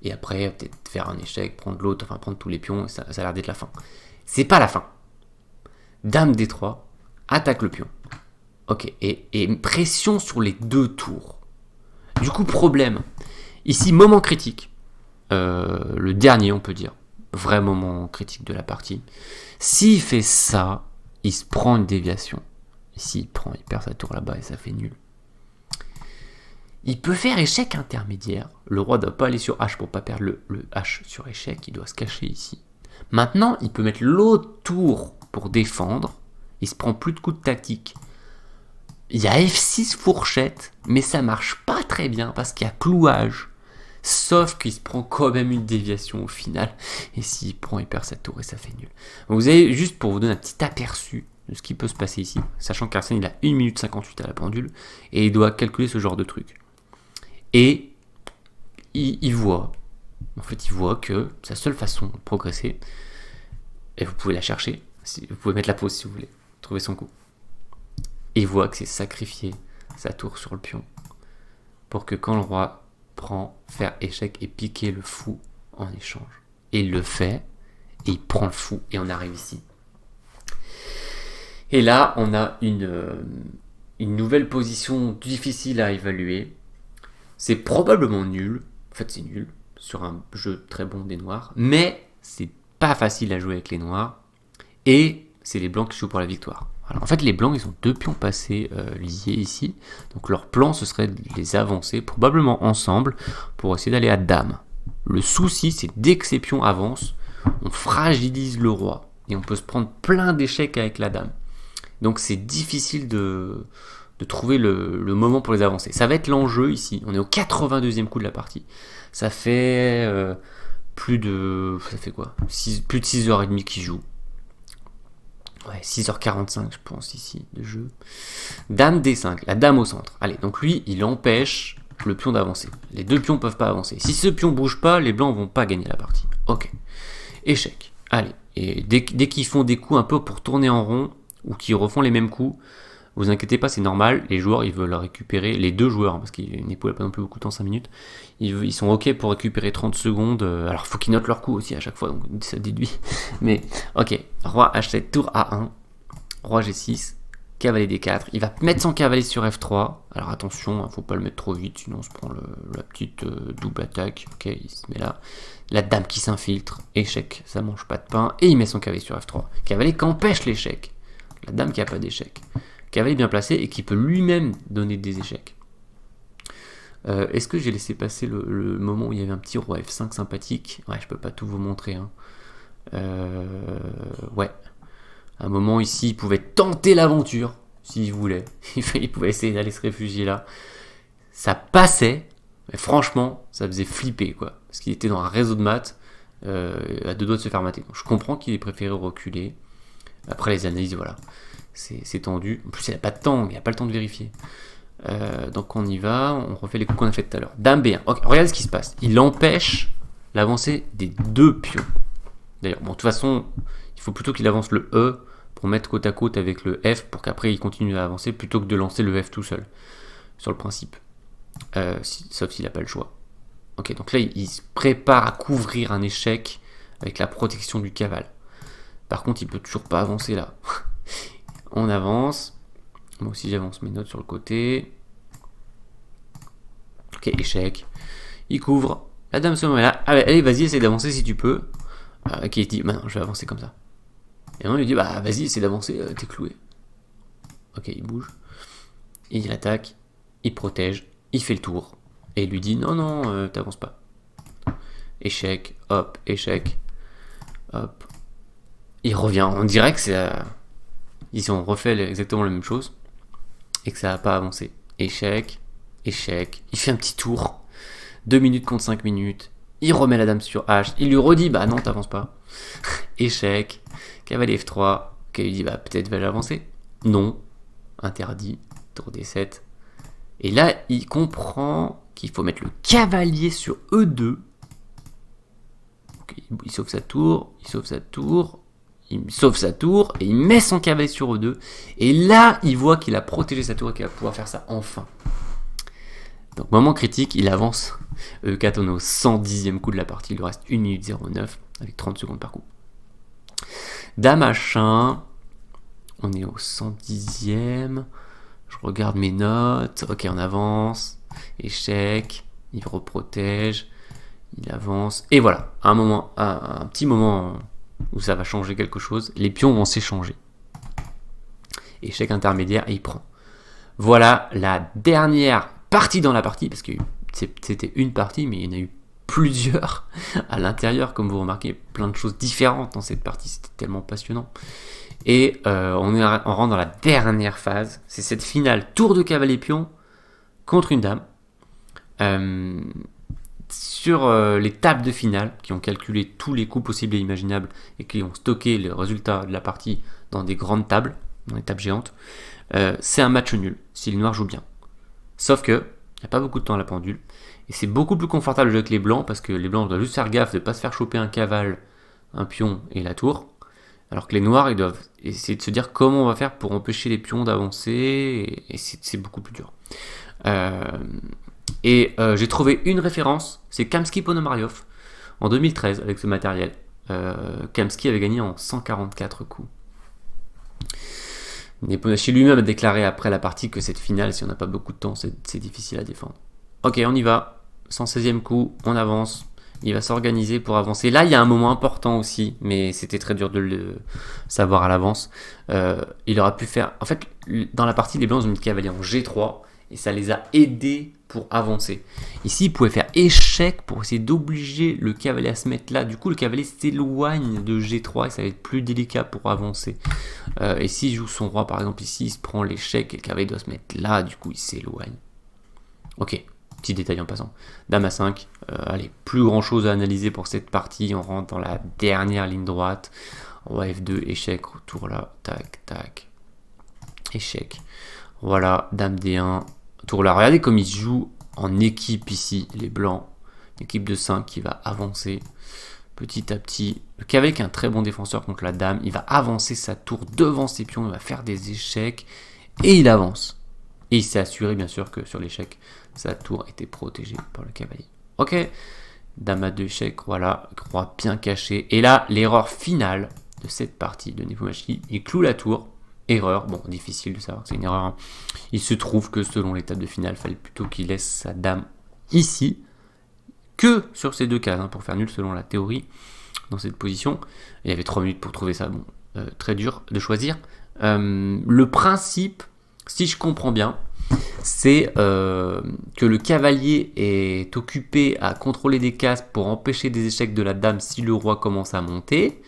Et après, peut-être faire un échec, prendre l'autre, enfin prendre tous les pions, et ça a l'air d'être la fin. C'est pas la fin. Dame D3, attaque le pion. Ok, et pression sur les 2 tours. Du coup, problème. Ici, moment critique. Le dernier, on peut dire. Vrai moment critique de la partie. S'il fait ça, il se prend une déviation. Et s'il perd sa tour là-bas et ça fait nul. Il peut faire échec intermédiaire. Le roi ne doit pas aller sur H pour ne pas perdre le H sur échec. Il doit se cacher ici. Maintenant, il peut mettre l'autre tour pour défendre. Il se prend plus de coups de tactique. Il y a F6 fourchette, mais ça marche pas très bien parce qu'il y a clouage. Sauf qu'il se prend quand même une déviation au final. Et s'il prend, il perd sa tour et ça fait nul. Donc vous avez, juste pour vous donner un petit aperçu de ce qui peut se passer ici, sachant que Carlsen il a 1 minute 58 à la pendule, et il doit calculer ce genre de truc. Et il voit que sa seule façon de progresser, et vous pouvez la chercher, vous pouvez mettre la pause si vous voulez, trouver son coup. Et il voit que c'est sacrifier sa tour sur le pion, pour que quand le roi prend, faire échec et piquer le fou en échange. Et il le fait, et il prend le fou, et on arrive ici. Et là, on a une nouvelle position difficile à évaluer. C'est probablement nul. En fait, c'est nul sur un jeu très bon des noirs. Mais c'est pas facile à jouer avec les noirs. Et c'est les blancs qui jouent pour la victoire. Alors, en fait, les blancs, ils ont 2 pions passés liés ici. Donc leur plan, ce serait de les avancer probablement ensemble pour essayer d'aller à dame. Le souci, c'est dès que ces pions avancent, on fragilise le roi. Et on peut se prendre plein d'échecs avec la dame. Donc c'est difficile de trouver le moment pour les avancer. Ça va être l'enjeu ici. On est au 82e coup de la partie. Ça fait plus de 6h30 qu'il joue. Ouais, 6h45 je pense ici de jeu. Dame D5, la dame au centre. Allez, donc lui, il empêche le pion d'avancer. Les 2 pions ne peuvent pas avancer. Si ce pion ne bouge pas, les blancs ne vont pas gagner la partie. Ok. Échec. Allez. Et dès qu'ils font des coups un peu pour tourner en rond, ou qui refont les mêmes coups, vous inquiétez pas, c'est normal, les joueurs ils veulent récupérer, les 2 joueurs, hein, parce qu'une épaule n'a pas non plus beaucoup de temps, 5 minutes, ils sont ok pour récupérer 30 secondes, alors il faut qu'ils notent leur coup aussi à chaque fois, donc ça déduit, mais ok, roi H7, tour A1, roi G6, cavalier D4, il va mettre son cavalier sur F3, alors attention, hein, faut pas le mettre trop vite, sinon on se prend la petite double attaque, ok, il se met là, la dame qui s'infiltre, échec, ça mange pas de pain, et il met son cavalier sur F3, cavalier qui empêche l'échec. La dame qui n'a pas d'échec. Cavalier bien placé et qui peut lui-même donner des échecs. Est-ce que j'ai laissé passer le moment où il y avait un petit roi F5 sympathique? Ouais, je peux pas tout vous montrer. Hein. Ouais. À un moment ici, il pouvait tenter l'aventure, s'il voulait. Il pouvait essayer d'aller se réfugier là. Ça passait, mais franchement, ça faisait flipper, quoi. Parce qu'il était dans un réseau de maths, à 2 doigts de se faire mater. Donc, je comprends qu'il ait préféré reculer. Après les analyses, voilà, c'est tendu. En plus, il n'y a pas de temps, il n'y a pas le temps de vérifier. Donc on y va, on refait les coups qu'on a fait tout à l'heure. Dame B1, okay, regardez ce qui se passe. Il empêche l'avancée des 2 pions. D'ailleurs, bon, de toute façon, il faut plutôt qu'il avance le E pour mettre côte à côte avec le F pour qu'après il continue à avancer plutôt que de lancer le F tout seul, sur le principe. Sauf s'il n'a pas le choix. Ok, donc là, il se prépare à couvrir un échec avec la protection du cavale. Par contre, il peut toujours pas avancer là. On avance. Moi aussi, j'avance mes notes sur le côté. Ok, échec. Il couvre. La dame se met là. Allez, vas-y, essaie d'avancer si tu peux. Ok, il dit, bah non, je vais avancer comme ça. Et on lui dit, bah vas-y, essaie d'avancer, t'es cloué. Ok, il bouge. Il attaque. Il protège. Il fait le tour. Et il lui dit, non, non, t'avances pas. Échec, hop, échec. Hop. Il revient. On dirait que c'est... ils ont refait exactement la même chose. Et que ça n'a pas avancé. Échec, échec. Il fait un petit tour. 2 minutes contre 5 minutes. Il remet la dame sur H. Il lui redit, bah non, t'avances pas. Échec. Cavalier F3. Il lui dit, bah peut-être vais-je avancer. Non. Interdit. Tour D7. Et là, il comprend qu'il faut mettre le cavalier sur E2. Okay, il sauve sa tour. Il sauve sa tour. Il sauve sa tour. Et il met son cavalier sur E2. Et là, il voit qu'il a protégé sa tour et qu'il va pouvoir faire ça enfin. Donc, moment critique, il avance. E4, on est au 110e coup de la partie. Il lui reste 1 minute 09 avec 30 secondes par coup. Dame H1. On est au 110e. Je regarde mes notes. Ok, on avance. Échec. Il reprotège. Il avance. Et voilà. Un petit moment où ça va changer quelque chose. Les pions vont s'échanger. Échec intermédiaire et il prend. Voilà la dernière partie dans la partie. Parce que c'était une partie, mais il y en a eu plusieurs à l'intérieur. Comme vous remarquez, plein de choses différentes dans cette partie. C'était tellement passionnant. Et on rentre dans la dernière phase. C'est cette finale tour de cavalier-pion contre une dame. Sur les tables de finale, qui ont calculé tous les coups possibles et imaginables et qui ont stocké les résultats de la partie dans des grandes tables, dans des tables géantes, c'est un match nul si les noirs jouent bien. Sauf que il n'y a pas beaucoup de temps à la pendule. Et c'est beaucoup plus confortable de jouer avec les blancs parce que les blancs doivent juste faire gaffe de ne pas se faire choper un cavale, un pion et la tour. Alors que les noirs, ils doivent essayer de se dire comment on va faire pour empêcher les pions d'avancer, et c'est beaucoup plus dur. J'ai trouvé une référence, c'est Kamsky Ponomaryov, en 2013, avec ce matériel. Kamsky avait gagné en 144 coups. Nepomuceno lui-même a déclaré après la partie que cette finale, si on n'a pas beaucoup de temps, c'est difficile à défendre. Ok, on y va. 116e coup, on avance. Il va s'organiser pour avancer. Là, il y a un moment important aussi, mais c'était très dur de le savoir à l'avance. Il aura pu faire... En fait, dans la partie, les blancs ont mis le cavalier en G3, et ça les a aidés pour avancer. Ici, ils pouvaient faire échec pour essayer d'obliger le cavalier à se mettre là. Du coup, le cavalier s'éloigne de G3, et ça va être plus délicat pour avancer. Et s'il joue son roi, par exemple, ici, il se prend l'échec, et le cavalier doit se mettre là, du coup, il s'éloigne. Ok. Petit détail en passant. Dame à 5. Allez, plus grand chose à analyser pour cette partie. On rentre dans la dernière ligne droite. Roi F2, échec, retour là. Tac, tac. Échec. Voilà, Dame D1. Tour là. Regardez comme ils se jouent en équipe ici, les blancs. Une équipe de 5 qui va avancer petit à petit. Le cavalier qui est un très bon défenseur contre la dame. Il va avancer sa tour devant ses pions. Il va faire des échecs. Et il avance. Et il s'est assuré, bien sûr, que sur l'échec, sa tour était protégée par le cavalier. Ok, dame à 2 échecs, voilà, roi bien caché. Et là, l'erreur finale de cette partie de Nepomuceno, il cloue la tour. Erreur, bon, difficile de savoir, c'est une erreur. Il se trouve que selon l'étape de finale, il fallait plutôt qu'il laisse sa dame ici, que sur ces deux cases, pour faire nul selon la théorie, dans cette position. Il y avait 3 minutes pour trouver ça, bon, très dur de choisir. Le principe, si je comprends bien, c'est que le cavalier est occupé à contrôler des cases pour empêcher des échecs de la dame si le roi commence à monter.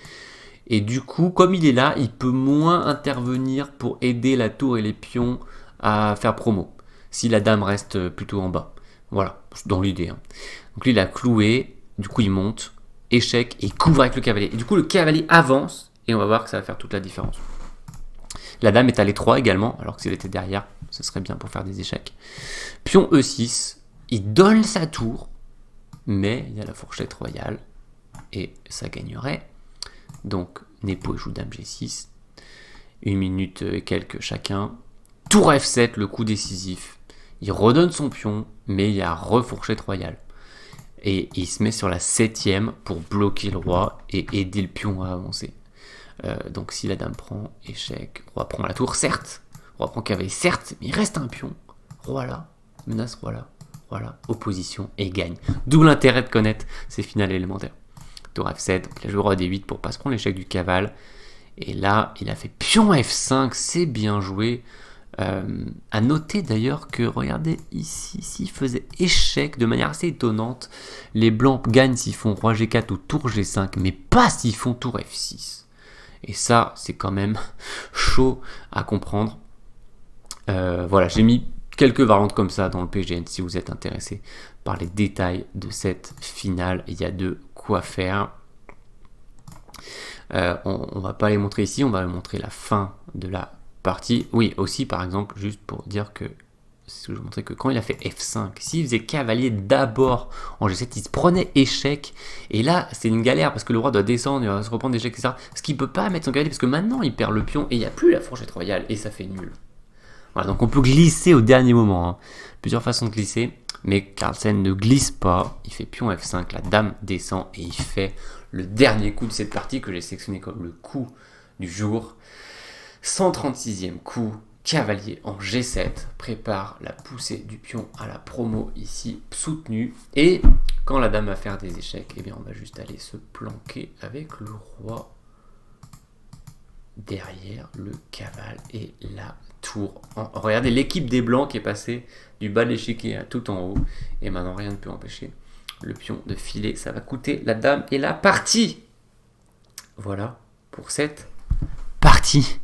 Et du coup, comme il est là, il peut moins intervenir pour aider la tour et les pions à faire promo, si la dame reste plutôt en bas. Voilà, dans l'idée. Donc lui, il a cloué, du coup il monte, échec, et il couvre avec le cavalier. Et du coup, le cavalier avance, et on va voir que ça va faire toute la différence. La dame est à l'E3 également, alors que si elle était derrière, ce serait bien pour faire des échecs. Pion E6, il donne sa tour, mais il y a la fourchette royale, et ça gagnerait. Donc, Nepo joue dame G6, 1 minute et quelques chacun. Tour F7, le coup décisif. Il redonne son pion, mais il y a refourchette royale. Et il se met sur la 7ème pour bloquer le roi et aider le pion à avancer. Donc si la dame prend échec, roi prend la tour, certes, roi prend cavalier, certes, mais il reste un pion. Roi là, menace roi là, opposition et gagne. D'où l'intérêt de connaître ces finales élémentaires. Tour F7, donc il a joué roi D8 pour pas se prendre l'échec du cavale. Et là, il a fait pion F5, c'est bien joué. À noter d'ailleurs que, regardez ici, s'il faisait échec de manière assez étonnante, les blancs gagnent s'ils font roi G4 ou tour G5, mais pas s'ils font tour F6. Et ça, c'est quand même chaud à comprendre. Voilà, j'ai mis quelques variantes comme ça dans le PGN si vous êtes intéressé par les détails de cette finale. Il y a de quoi faire. On va pas les montrer ici, on va montrer la fin de la partie. Oui, aussi par exemple, juste pour dire que c'est ce que je vous montrais, que quand il a fait F5, s'il faisait cavalier d'abord en G7, il se prenait échec. Et là, c'est une galère parce que le roi doit descendre, il va se reprendre d'échec, etc. Parce qu'il peut pas mettre son cavalier parce que maintenant il perd le pion et il n'y a plus la fourchette royale et ça fait nul. Voilà, donc on peut glisser au dernier moment. Hein. Plusieurs façons de glisser, mais Carlsen ne glisse pas. Il fait pion F5, la dame descend et il fait le dernier coup de cette partie que j'ai sélectionné comme le coup du jour. 136e coup, cavalier en G7, prépare la poussée du pion à la promo ici soutenue. Et quand la dame va faire des échecs, eh bien on va juste aller se planquer avec le roi derrière le cavale et la tour. Regardez l'équipe des blancs qui est passée du bas de l'échiquier à tout en haut. Et maintenant rien ne peut empêcher le pion de filer. Ça va coûter la dame et la partie. Voilà pour cette partie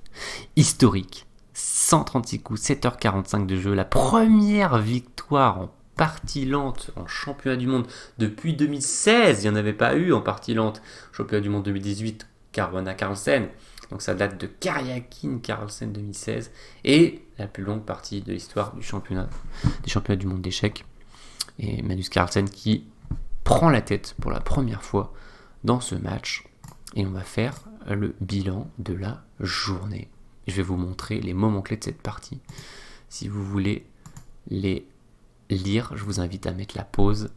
historique. 136 coups, 7h45 de jeu. La première victoire en partie lente en championnat du monde depuis 2016. Il n'y en avait pas eu en partie lente. Championnat du monde 2018, Caruana Carlsen. Donc ça date de Karyakin Carlsen 2016. Et la plus longue partie de l'histoire des championnats du monde d'échecs. Et Magnus Carlsen qui prend la tête pour la première fois dans ce match. Et on va faire le bilan de la journée. Je vais vous montrer les moments clés de cette partie. Si vous voulez les lire, je vous invite à mettre la pause.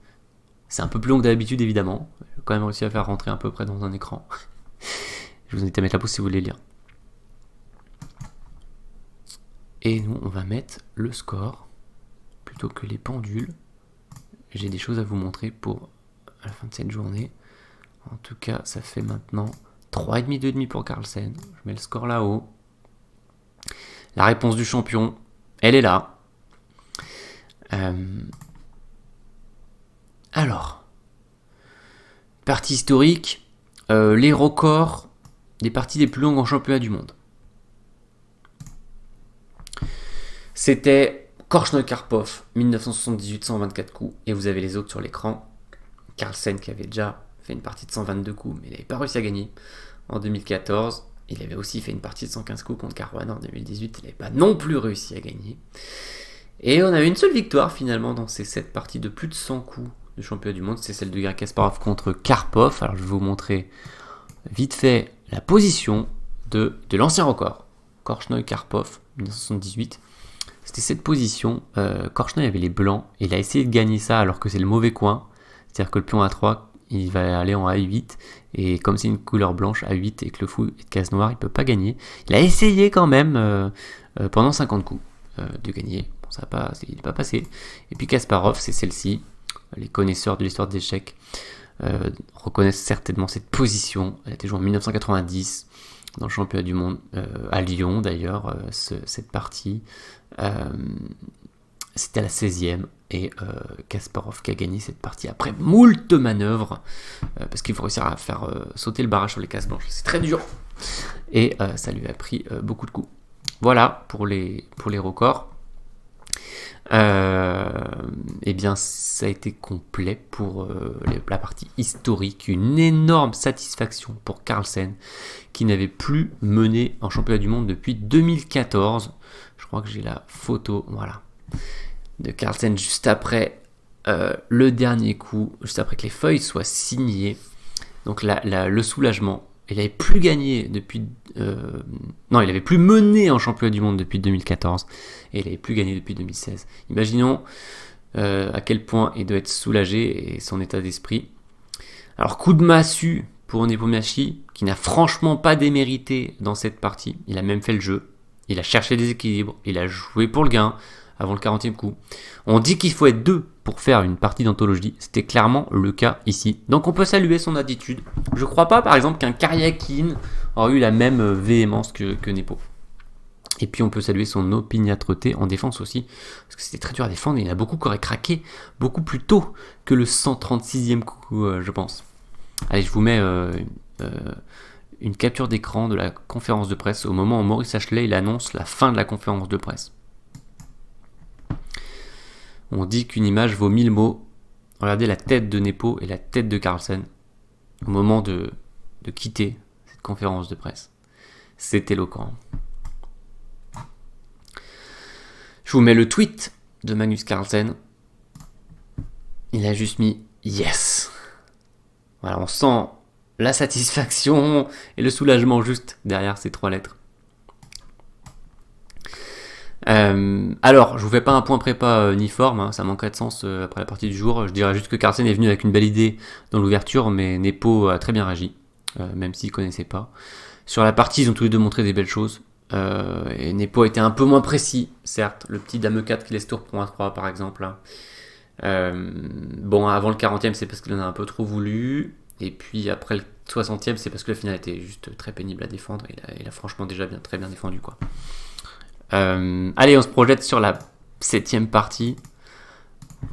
C'est un peu plus long que d'habitude, évidemment. J'ai quand même réussi à faire rentrer à peu près dans un écran. Je vous invite à mettre la pause si vous voulez lire. Et nous, on va mettre le score plutôt que les pendules. J'ai des choses à vous montrer pour la fin de cette journée. En tout cas, ça fait maintenant 3,5, 2,5 pour Carlsen. Je mets le score là-haut. La réponse du champion, elle est là. Alors, partie historique, les records des parties les plus longues en championnat du monde. C'était Korchnoi-Karpov, 1978, 124 coups. Et vous avez les autres sur l'écran. Carlsen qui avait déjà fait une partie de 122 coups, mais il n'avait pas réussi à gagner. En 2014, il avait aussi fait une partie de 115 coups contre Caruana en 2018. Il n'avait pas non plus réussi à gagner. Et on avait une seule victoire finalement dans ces 7 parties de plus de 100 coups de championnat du monde. C'est celle de Garry Kasparov contre Karpov. Alors je vais vous montrer vite fait la position de l'ancien record. Korchnoi-Karpov, 1978. C'était cette position. Korchnoi avait les blancs. Et il a essayé de gagner ça alors que c'est le mauvais coin. C'est-à-dire que le pion A3, il va aller en A8. Et comme c'est une couleur blanche, A8 et que le fou est de case noire, il ne peut pas gagner. Il a essayé quand même pendant 50 coups de gagner. Bon, il n'est pas passé. Et puis Kasparov, c'est celle-ci. Les connaisseurs de l'histoire des échecs reconnaissent certainement cette position. Elle a été jouée en 1990 dans le championnat du monde, à Lyon d'ailleurs, cette partie. C'était à la 16e. Et Kasparov qui a gagné cette partie après moult manœuvres, parce qu'il faut réussir à faire sauter le barrage sur les cases blanches. C'est très dur. Et ça lui a pris beaucoup de coups. Voilà pour les records. Eh bien, ça a été complet pour la partie historique. Une énorme satisfaction pour Carlsen, qui n'avait plus mené en championnat du monde depuis 2014. Je crois que j'ai la photo, voilà, de Carlsen juste après le dernier coup, juste après que les feuilles soient signées. Donc le soulagement. Il avait plus gagné depuis... non, il avait plus mené en championnat du monde depuis 2014. Et il avait plus gagné depuis 2016. Imaginons à quel point il doit être soulagé et son état d'esprit. Alors coup de massue pour Nepomniachtchi, qui n'a franchement pas démérité dans cette partie. Il a même fait le jeu, il a cherché des équilibres, il a joué pour le gain avant le 40e coup. On dit qu'il faut être 2 pour faire une partie d'anthologie, c'était clairement le cas ici. Donc on peut saluer son attitude. Je crois pas par exemple qu'un Karyakin aurait eu la même véhémence que Nepo. Et puis on peut saluer son opiniâtreté en défense aussi, parce que c'était très dur à défendre, et il y en a beaucoup qui auraient craqué beaucoup plus tôt que le 136e coup, je pense. Allez, je vous mets une capture d'écran de la conférence de presse au moment où Maurice Ashley il annonce la fin de la conférence de presse. On dit qu'une image vaut 1000 mots. Regardez la tête de Nepo et la tête de Carlsen au moment de quitter cette conférence de presse. C'est éloquent. Je vous mets le tweet de Magnus Carlsen. Il a juste mis « Yes ». Voilà, on sent la satisfaction et le soulagement juste derrière ces 3 lettres. Alors, je vous fais pas un point prépa ni forme, hein, ça manquerait de sens après la partie du jour. Je dirais juste que Carlsen est venu avec une belle idée dans l'ouverture, mais Nepo a très bien réagi, même s'il connaissait pas. Sur la partie, ils ont tous les deux montré des belles choses. Et Nepo était un peu moins précis, certes. Le petit dame 4 qui laisse tour pour un 3 par exemple. Bon, avant le 40e, c'est parce qu'il en a un peu trop voulu. Et puis après le 60e, c'est parce que la finale était juste très pénible à défendre. Il a franchement déjà très bien défendu, quoi. Allez, on se projette sur la 7e partie.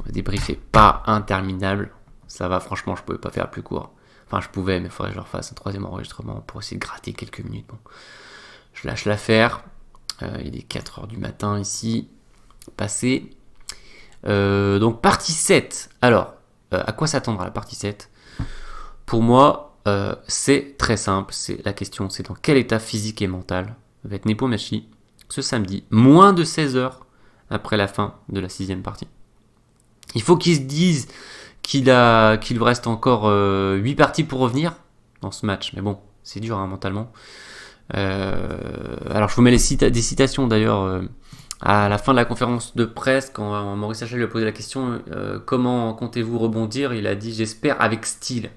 Le débrief est pas interminable. Ça va, franchement, je pouvais pas faire plus court. Enfin, je pouvais, mais il faudrait que je refasse un 3e enregistrement pour essayer de gratter quelques minutes. Bon, je lâche l'affaire. Il est 4h du matin ici. Passé. Donc, partie 7. Alors, à quoi s'attendre à la partie 7 ? Pour moi, c'est très simple. La question, c'est dans quel état physique et mental va être Nepomniachtchi ce samedi, moins de 16 heures après la fin de la 6e partie. Il faut qu'il se dise qu'il lui reste encore 8 parties pour revenir dans ce match. Mais bon, c'est dur hein, mentalement. Alors je vous mets des citations d'ailleurs à la fin de la conférence de presse quand Maurice Ashley lui a posé la question comment comptez-vous rebondir, il a dit j'espère avec style.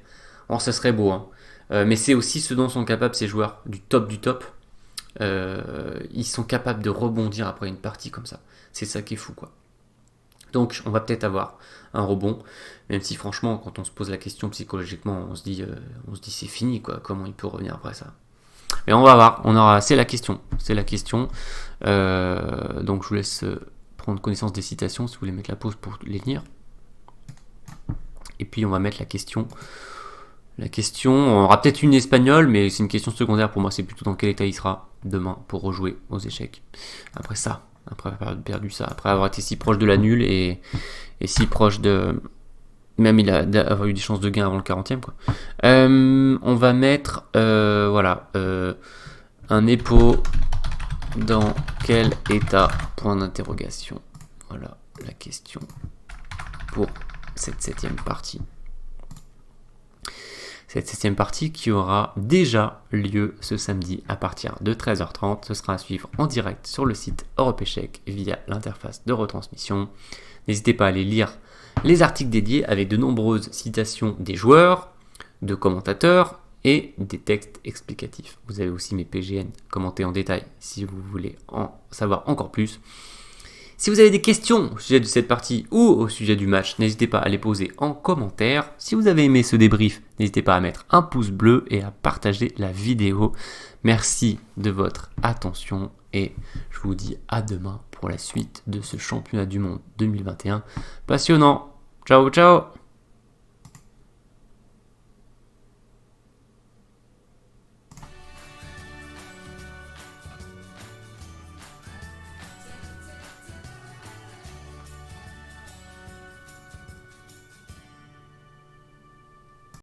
Bon, ça serait beau, hein. Mais c'est aussi ce dont sont capables ces joueurs du top du top. Ils sont capables de rebondir après une partie comme ça. C'est ça qui est fou, quoi. Donc on va peut-être avoir un rebond, même si franchement quand on se pose la question psychologiquement on se dit c'est fini, quoi. Comment il peut revenir après ça? Mais on va voir, c'est la question. Donc je vous laisse prendre connaissance des citations si vous voulez mettre la pause pour les lire. Et puis on va mettre la question. On aura peut-être une espagnole, mais c'est une question secondaire pour moi. C'est plutôt dans quel état il sera demain pour rejouer aux échecs. Après avoir perdu ça, après avoir été si proche de la nulle et si proche de... Même il a avoir eu des chances de gain avant le 40e, quoi. On va mettre un Nepo dans quel état ? Point d'interrogation. Voilà la question pour cette 7e partie. Cette 7e partie qui aura déjà lieu ce samedi à partir de 13h30. Ce sera à suivre en direct sur le site Europe Échecs via l'interface de retransmission. N'hésitez pas à aller lire les articles dédiés avec de nombreuses citations des joueurs, de commentateurs et des textes explicatifs. Vous avez aussi mes PGN commentés en détail si vous voulez en savoir encore plus. Si vous avez des questions au sujet de cette partie ou au sujet du match, n'hésitez pas à les poser en commentaire. Si vous avez aimé ce débrief, n'hésitez pas à mettre un pouce bleu et à partager la vidéo. Merci de votre attention et je vous dis à demain pour la suite de ce championnat du monde 2021 passionnant. Ciao, ciao!